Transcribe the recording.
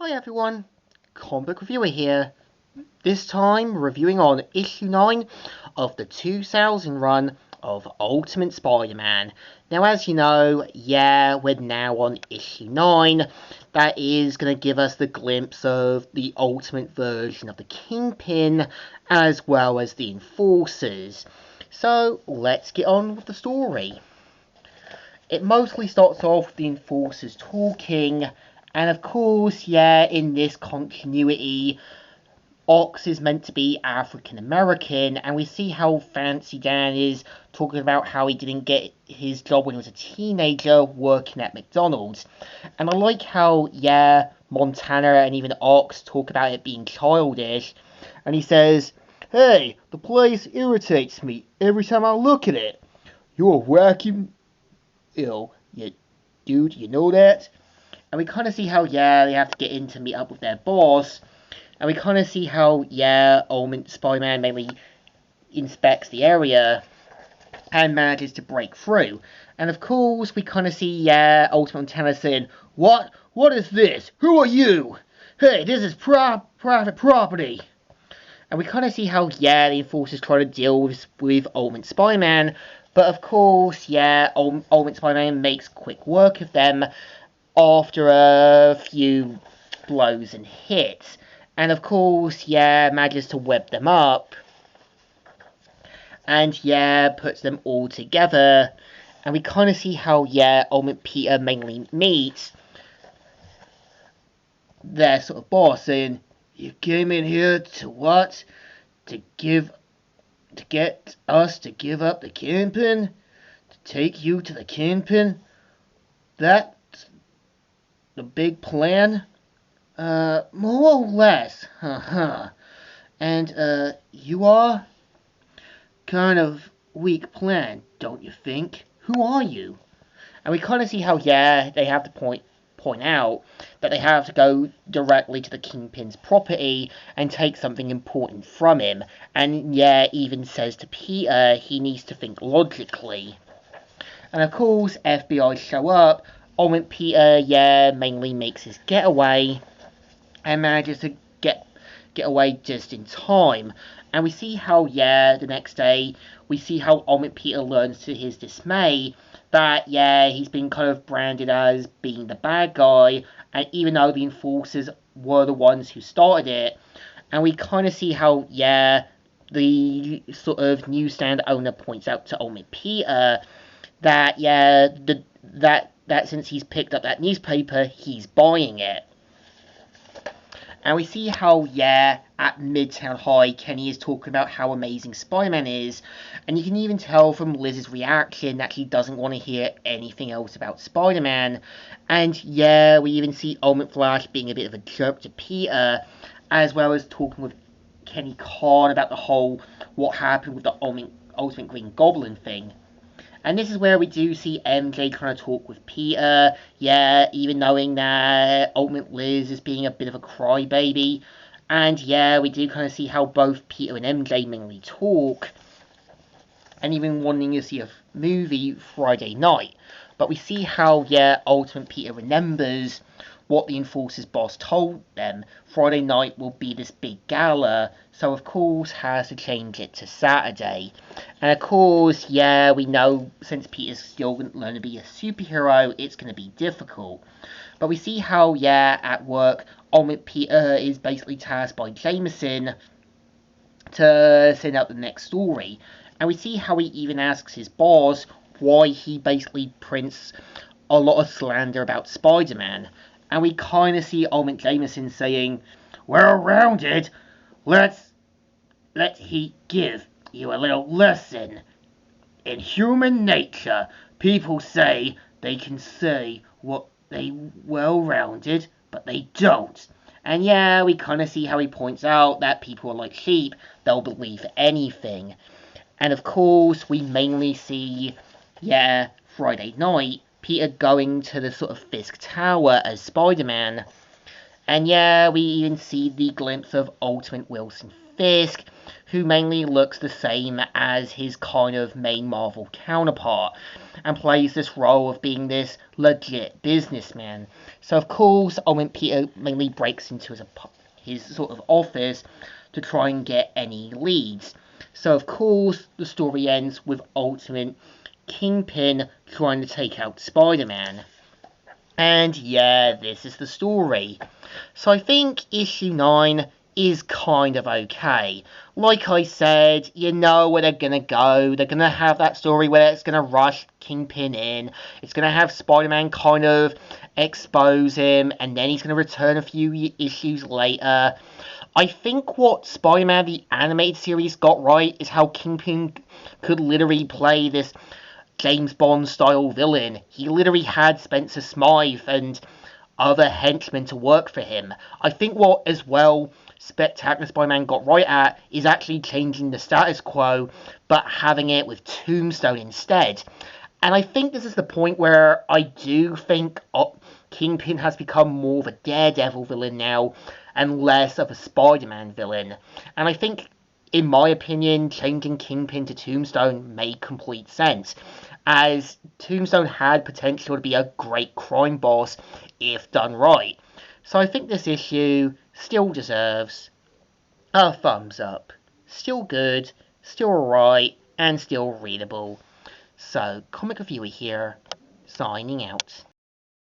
Hi everyone, Comic Book Reviewer here. This time reviewing on issue 9 of the 2000 run of Ultimate Spider-Man. Now as you know, we're now on issue 9. That is going to give us the glimpse of the ultimate version of the Kingpin as well as the Enforcers. So let's get on with the story. It mostly starts off with the Enforcers talking, and of course, in this continuity, Ox is meant to be African American, and we see how Fancy Dan is talking about how he didn't get his job when he was a teenager working at McDonald's. And I like how, Montana and even Ox talk about it being childish, and he says, "Hey, the place irritates me every time I look at it. You're wacky ill, dude, you know that?" And we kind of see how, they have to get in to meet up with their boss. And we kind of see how, Spider-Man mainly inspects the area and manages to break through. And of course, we kind of see, Ultimate Montana saying, "What? What is this? Who are you? Hey, this is private property." And we kind of see how, the Enforcers try to deal with Ultimate Spider-Man. But of course, Ultimate Spider-Man makes quick work of them after a few blows and hits. And of course, manages to web them up. And puts them all together. And we kind of see how, Ultimate Peter mainly meets their sort of boss, saying, "You came in here to what? To get us to give up the Kingpin? To take you to the Kingpin? That's the big plan? More or less, And, you are? Kind of weak plan, don't you think? Who are you?" And we kind of see how, they have to point out that they have to go directly to the Kingpin's property and take something important from him. And, even says to Peter he needs to think logically. And, of course, FBI show up. Ultimate Peter, mainly makes his getaway and manages to get away just in time. And we see how, the next day, we see how Ultimate Peter learns to his dismay that, he's been kind of branded as being the bad guy, and even though the Enforcers were the ones who started it. And we kind of see how, the sort of newsstand owner points out to Ultimate Peter that, that since he's picked up that newspaper, he's buying it. And we see how, at Midtown High, Kenny is talking about how amazing Spider-Man is. And you can even tell from Liz's reaction that she doesn't want to hear anything else about Spider-Man. And, we even see Ultimate Flash being a bit of a jerk to Peter, as well as talking with Kenny Khan about the whole what happened with the Ultimate Green Goblin thing. And this is where we do see MJ trying to talk with Peter, even knowing that Ultimate Liz is being a bit of a crybaby. And we do kind of see how both Peter and MJ mainly talk, and even wanting to see a movie Friday night. But we see how, Ultimate Peter remembers what the Enforcers boss told them. Friday night will be this big gala, so of course has to change it to Saturday. And of course, we know since Peter's still going to learn to be a superhero, it's going to be difficult. But we see how, at work, Ultimate Peter is basically tasked by Jameson to send out the next story. And we see how he even asks his boss why he basically prints a lot of slander about Spider-Man. And we kind of see Ultimate Jameson saying, "Well-rounded, let he give you a little lesson. In human nature, people say they can say what they well-rounded, but they don't." And we kind of see how he points out that people are like sheep, they'll believe anything. And of course, we mainly see, Friday night, Peter going to the sort of Fisk Tower as Spider-Man. And we even see the glimpse of Ultimate Wilson Fisk, who mainly looks the same as his kind of main Marvel counterpart, and plays this role of being this legit businessman. So of course, when Peter mainly breaks into his sort of office to try and get any leads. So of course, the story ends with Ultimate Kingpin trying to take out Spider-Man. And yeah, this is the story. So I think issue 9 is kind of okay. Like I said, you know where they're gonna go. They're gonna have that story where it's gonna rush Kingpin in. It's gonna have Spider-Man kind of expose him, and then he's gonna return a few issues later. I think what Spider-Man the animated series got right is how Kingpin could literally play this James Bond style villain. He literally had Spencer Smythe and other henchmen to work for him. I think what as well Spectacular Spider-Man got right at is actually changing the status quo, but having it with Tombstone instead. And I think this is the point where I do think Kingpin has become more of a Daredevil villain now and less of a Spider-Man villain. And I think, in my opinion, changing Kingpin to Tombstone made complete sense, as Tombstone had potential to be a great crime boss if done right. So I think this issue still deserves a thumbs up. Still good, still alright, and still readable. So, Comic Reviewer here, signing out.